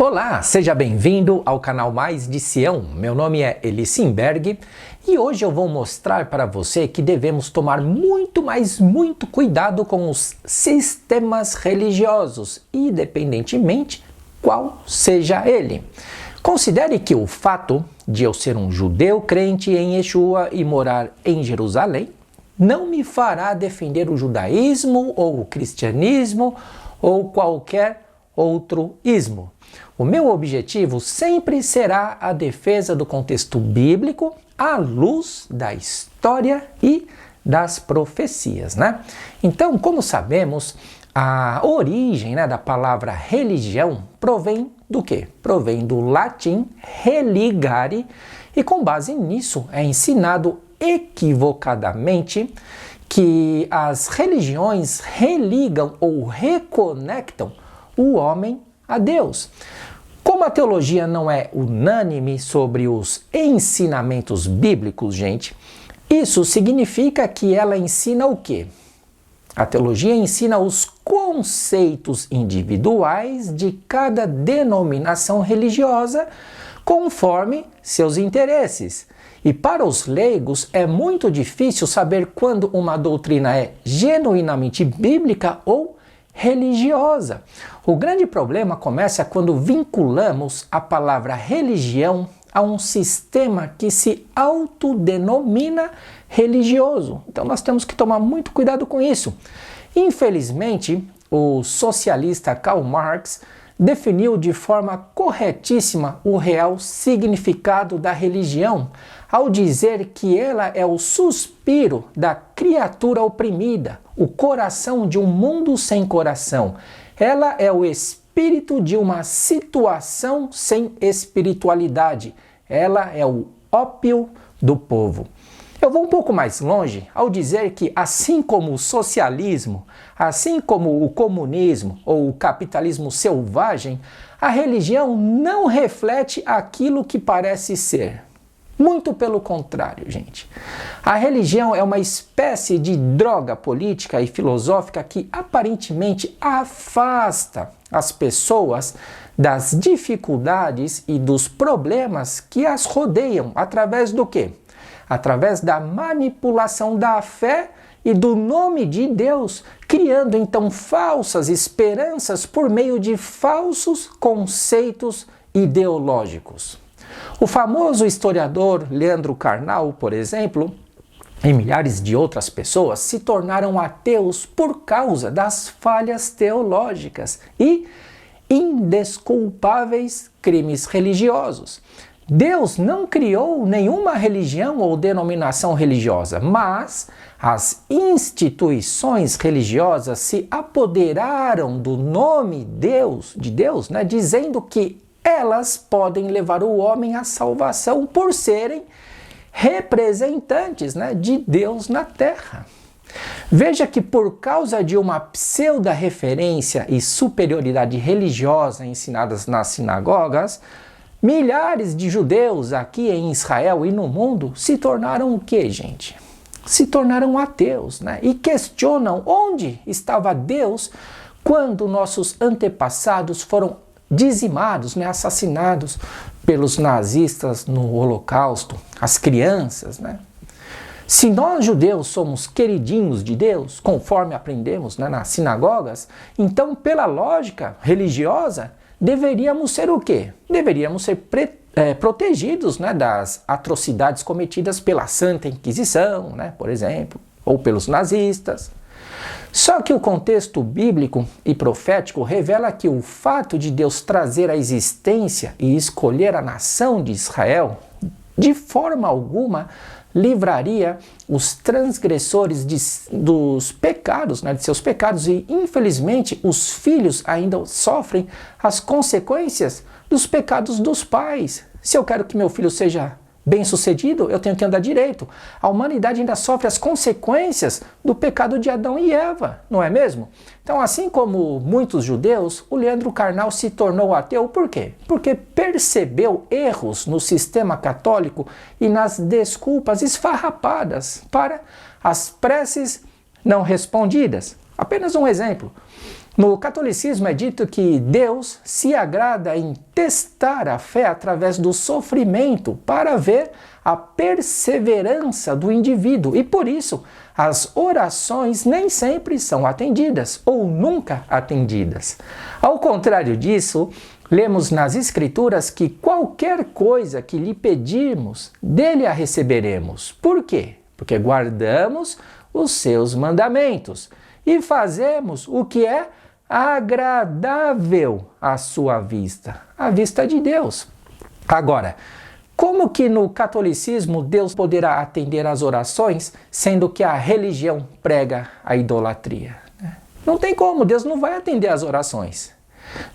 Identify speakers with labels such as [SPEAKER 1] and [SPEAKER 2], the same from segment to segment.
[SPEAKER 1] Olá, seja bem-vindo ao canal Mais de Sião. Meu nome é Eli Simberg e hoje eu vou mostrar para você que devemos tomar muito cuidado com os sistemas religiosos, independentemente qual seja ele. Considere que o fato de eu ser um judeu crente em Yeshua e morar em Jerusalém não me fará defender o judaísmo ou o cristianismo ou qualquer outro ismo. O meu objetivo sempre será a defesa do contexto bíblico à luz da história e das profecias, né? Então, como sabemos, a origem, da palavra religião provém do quê? Provém do latim religare e com base nisso é ensinado equivocadamente que as religiões religam ou reconectam o homem a Deus. Como a teologia não é unânime sobre os ensinamentos bíblicos, gente, isso significa que ela ensina o quê? A teologia ensina os conceitos individuais de cada denominação religiosa conforme seus interesses. E para os leigos é muito difícil saber quando uma doutrina é genuinamente bíblica ou religiosa. O grande problema começa quando vinculamos a palavra religião a um sistema que se autodenomina religioso. Então nós temos que tomar muito cuidado com isso. Infelizmente, o socialista Karl Marx definiu de forma corretíssima o real significado da religião ao dizer que ela é o suspiro da criatura oprimida, o coração de um mundo sem coração. Ela é o espírito de uma situação sem espiritualidade. Ela é o ópio do povo. Eu vou um pouco mais longe ao dizer que, assim como o socialismo, assim como o comunismo ou o capitalismo selvagem, a religião não reflete aquilo que parece ser. Muito pelo contrário, gente. A religião é uma espécie de droga política e filosófica que aparentemente afasta as pessoas das dificuldades e dos problemas que as rodeiam através do quê? Através da manipulação da fé e do nome de Deus, criando então falsas esperanças por meio de falsos conceitos ideológicos. O famoso historiador Leandro Carnal, por exemplo, e milhares de outras pessoas se tornaram ateus por causa das falhas teológicas e indesculpáveis crimes religiosos. Deus não criou nenhuma religião ou denominação religiosa, mas as instituições religiosas se apoderaram do nome de Deus, dizendo que elas podem levar o homem à salvação por serem representantes de Deus na terra. Veja que por causa de uma pseudo-referência e superioridade religiosa ensinadas nas sinagogas, milhares de judeus aqui em Israel e no mundo se tornaram o quê, gente? Se tornaram ateus, e questionam onde estava Deus quando nossos antepassados foram dizimados, assassinados pelos nazistas no Holocausto, as crianças, Se nós judeus somos queridinhos de Deus, conforme aprendemos nas sinagogas, então pela lógica religiosa, deveríamos ser o quê? Deveríamos ser protegidos das atrocidades cometidas pela Santa Inquisição, por exemplo, ou pelos nazistas. Só que o contexto bíblico e profético revela que o fato de Deus trazer à existência e escolher a nação de Israel, de forma alguma, livraria os transgressores dos pecados, de seus pecados, e infelizmente os filhos ainda sofrem as consequências dos pecados dos pais. Se eu quero que meu filho seja bem-sucedido, eu tenho que andar direito. A humanidade ainda sofre as consequências do pecado de Adão e Eva, não é mesmo? Então, assim como muitos judeus, o Leandro Carnal se tornou ateu. Por quê? Porque percebeu erros no sistema católico e nas desculpas esfarrapadas para as preces não respondidas. Apenas um exemplo. No catolicismo é dito que Deus se agrada em testar a fé através do sofrimento para ver a perseverança do indivíduo e por isso as orações nem sempre são atendidas ou nunca atendidas. Ao contrário disso, lemos nas Escrituras que qualquer coisa que lhe pedirmos, dele a receberemos. Por quê? Porque guardamos os seus mandamentos e fazemos o que é agradável à sua vista, à vista de Deus. Agora, como que no catolicismo Deus poderá atender às orações, sendo que a religião prega a idolatria? Não tem como, Deus não vai atender às orações.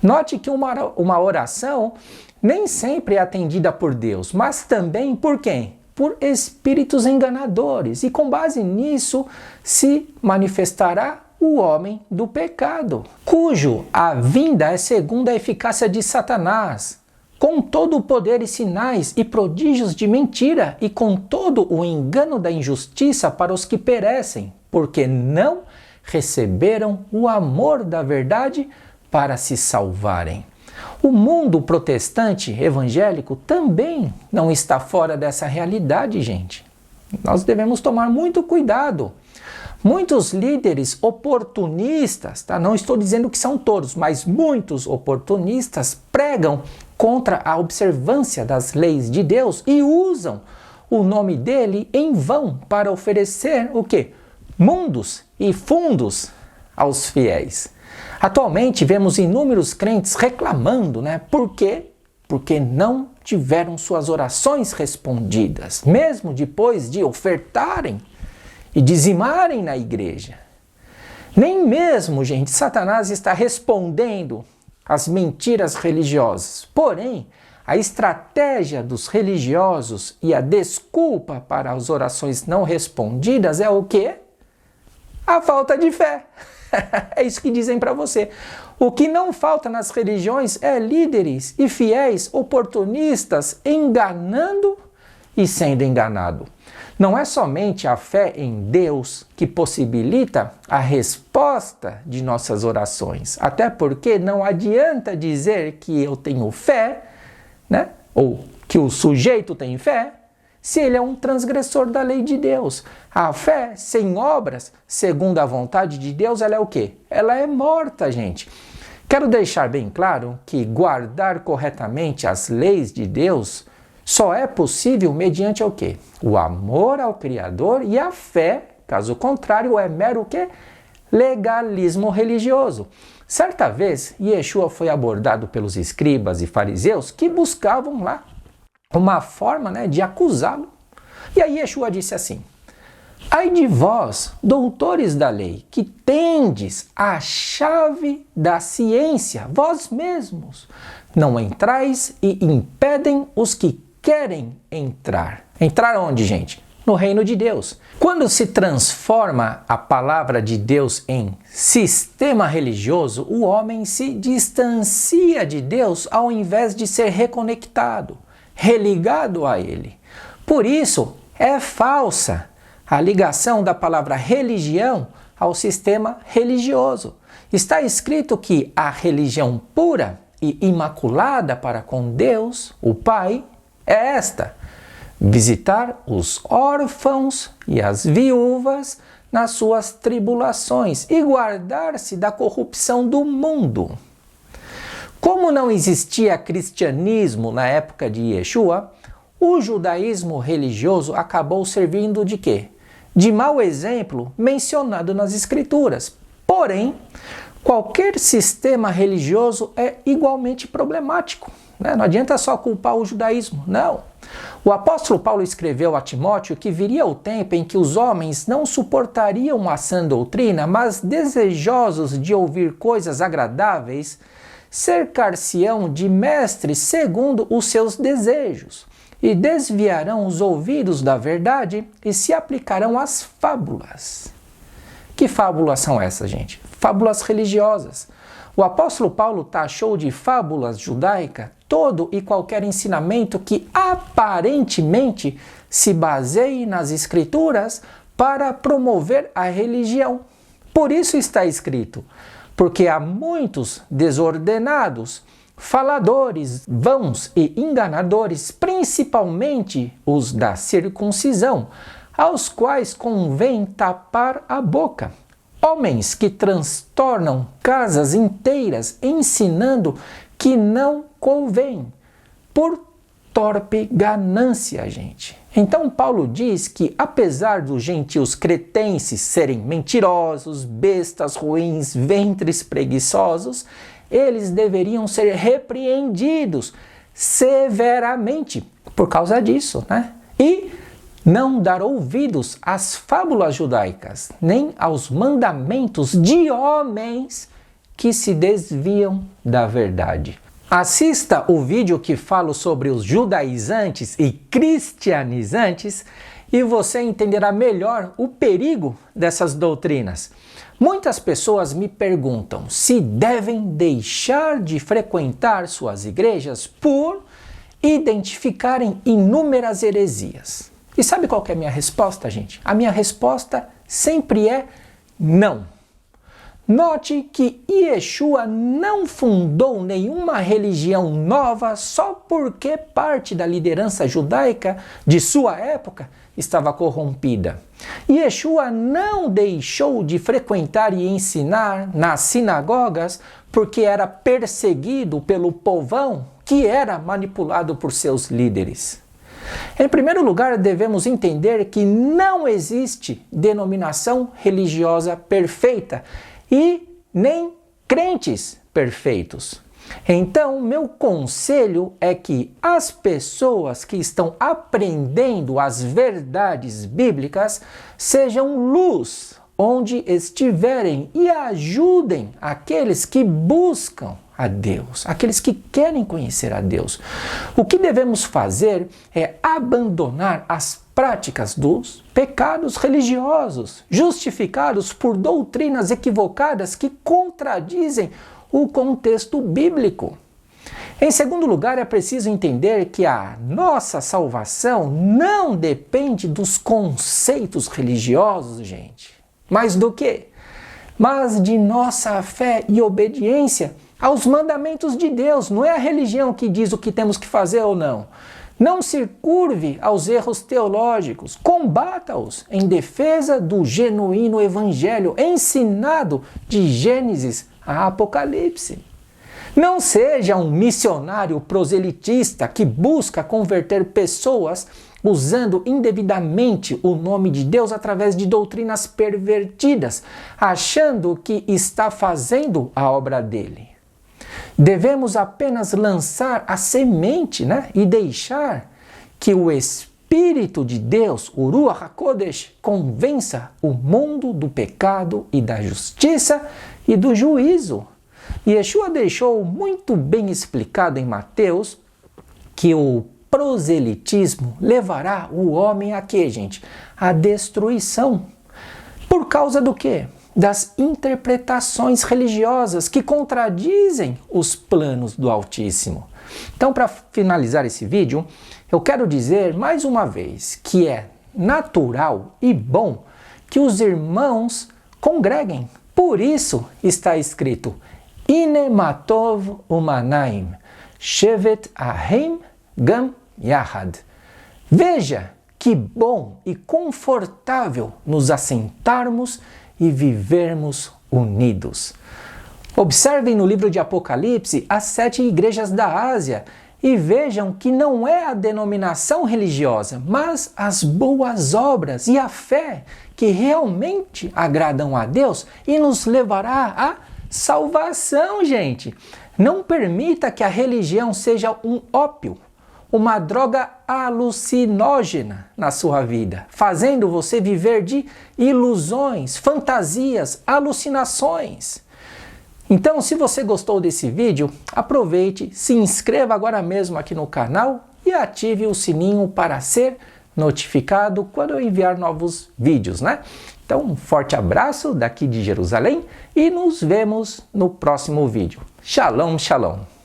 [SPEAKER 1] Note que uma oração nem sempre é atendida por Deus, mas também por quem? Por espíritos enganadores. E com base nisso se manifestará o homem do pecado, cujo a vinda é segundo a eficácia de Satanás, com todo o poder e sinais e prodígios de mentira e com todo o engano da injustiça para os que perecem, porque não receberam o amor da verdade para se salvarem. O mundo protestante evangélico também não está fora dessa realidade, gente. Nós devemos tomar muito cuidado. Muitos líderes oportunistas, tá? Não estou dizendo que são todos, mas muitos oportunistas pregam contra a observância das leis de Deus e usam o nome dele em vão para oferecer o quê? Mundos e fundos aos fiéis. Atualmente vemos inúmeros crentes reclamando, né? Por quê? Porque não tiveram suas orações respondidas, mesmo depois de ofertarem e dizimarem na igreja. Nem mesmo, gente, Satanás está respondendo às mentiras religiosas. Porém, a estratégia dos religiosos e a desculpa para as orações não respondidas é o quê? A falta de fé. É isso que dizem para você. O que não falta nas religiões é líderes e fiéis oportunistas enganando e sendo enganado. Não é somente a fé em Deus que possibilita a resposta de nossas orações. Até porque não adianta dizer que eu tenho fé, né? Ou que o sujeito tem fé, se ele é um transgressor da lei de Deus. A fé sem obras, segundo a vontade de Deus, ela é o quê? Ela é morta, gente. Quero deixar bem claro que guardar corretamente as leis de Deus só é possível mediante o quê? O amor ao Criador e a fé, caso contrário, é mero o quê? Legalismo religioso. Certa vez, Yeshua foi abordado pelos escribas e fariseus que buscavam lá uma forma, né, de acusá-lo. E aí Yeshua disse assim: ai de vós, doutores da lei, que tendes a chave da ciência, vós mesmos não entrais e impedem os que querem entrar. Entrar onde, gente? No reino de Deus. Quando se transforma a palavra de Deus em sistema religioso, o homem se distancia de Deus ao invés de ser reconectado, religado a Ele. Por isso, é falsa a ligação da palavra religião ao sistema religioso. Está escrito que a religião pura e imaculada para com Deus, o Pai, é esta: visitar os órfãos e as viúvas nas suas tribulações e guardar-se da corrupção do mundo. Como não existia cristianismo na época de Yeshua, o judaísmo religioso acabou servindo de quê? De mau exemplo mencionado nas Escrituras. Porém, qualquer sistema religioso é igualmente problemático. Não adianta só culpar o judaísmo, não. O apóstolo Paulo escreveu a Timóteo que viria o tempo em que os homens não suportariam a sã doutrina, mas desejosos de ouvir coisas agradáveis, cercar-se-ão de mestres segundo os seus desejos, e desviarão os ouvidos da verdade e se aplicarão às fábulas. Que fábulas são essas, gente? Fábulas religiosas. O apóstolo Paulo taxou de fábulas judaica todo e qualquer ensinamento que aparentemente se baseie nas Escrituras para promover a religião. Por isso está escrito: porque há muitos desordenados, faladores, vãos e enganadores, principalmente os da circuncisão, aos quais convém tapar a boca. Homens que transtornam casas inteiras, ensinando que não convém, por torpe ganância, gente. Então Paulo diz que apesar dos gentios cretenses serem mentirosos, bestas ruins, ventres preguiçosos, eles deveriam ser repreendidos severamente por causa disso, né? E não dar ouvidos às fábulas judaicas, nem aos mandamentos de homens que se desviam da verdade. Assista o vídeo que falo sobre os judaizantes e cristianizantes e você entenderá melhor o perigo dessas doutrinas. Muitas pessoas me perguntam se devem deixar de frequentar suas igrejas por identificarem inúmeras heresias. E sabe qual que é a minha resposta, gente? A minha resposta sempre é não. Note que Yeshua não fundou nenhuma religião nova só porque parte da liderança judaica de sua época estava corrompida. Yeshua não deixou de frequentar e ensinar nas sinagogas porque era perseguido pelo povão que era manipulado por seus líderes. Em primeiro lugar, devemos entender que não existe denominação religiosa perfeita e nem crentes perfeitos. Então, meu conselho é que as pessoas que estão aprendendo as verdades bíblicas sejam luz onde estiverem e ajudem aqueles que buscam a Deus, aqueles que querem conhecer a Deus. O que devemos fazer é abandonar as práticas dos pecados religiosos, justificados por doutrinas equivocadas que contradizem o contexto bíblico. Em segundo lugar, é preciso entender que a nossa salvação não depende dos conceitos religiosos, gente. Mas do quê? Mas de nossa fé e obediência aos mandamentos de Deus. Não é a religião que diz o que temos que fazer ou não. Não se curve aos erros teológicos, combata-os em defesa do genuíno evangelho ensinado de Gênesis a Apocalipse. Não seja um missionário proselitista que busca converter pessoas usando indevidamente o nome de Deus através de doutrinas pervertidas, achando que está fazendo a obra dele. Devemos apenas lançar a semente, e deixar que o Espírito de Deus, o Ruach HaKodesh, convença o mundo do pecado e da justiça e do juízo. Yeshua deixou muito bem explicado em Mateus que o proselitismo levará o homem a quê, gente? A destruição. Por causa do quê? Das interpretações religiosas que contradizem os planos do Altíssimo. Então, para finalizar esse vídeo, eu quero dizer mais uma vez que é natural e bom que os irmãos congreguem. Por isso está escrito Ine matov umanaim, shevet ahem gam yahad. Veja que bom e confortável nos assentarmos e vivermos unidos. Observem no livro de Apocalipse as 7 igrejas da Ásia e vejam que não é a denominação religiosa, mas as boas obras e a fé que realmente agradam a Deus e nos levará à salvação, gente. Não permita que a religião seja um ópio, uma droga alucinógena na sua vida, fazendo você viver de ilusões, fantasias, alucinações. Então, se você gostou desse vídeo, aproveite, se inscreva agora mesmo aqui no canal e ative o sininho para ser notificado quando eu enviar novos vídeos, Então, um forte abraço daqui de Jerusalém e nos vemos no próximo vídeo. Shalom, shalom!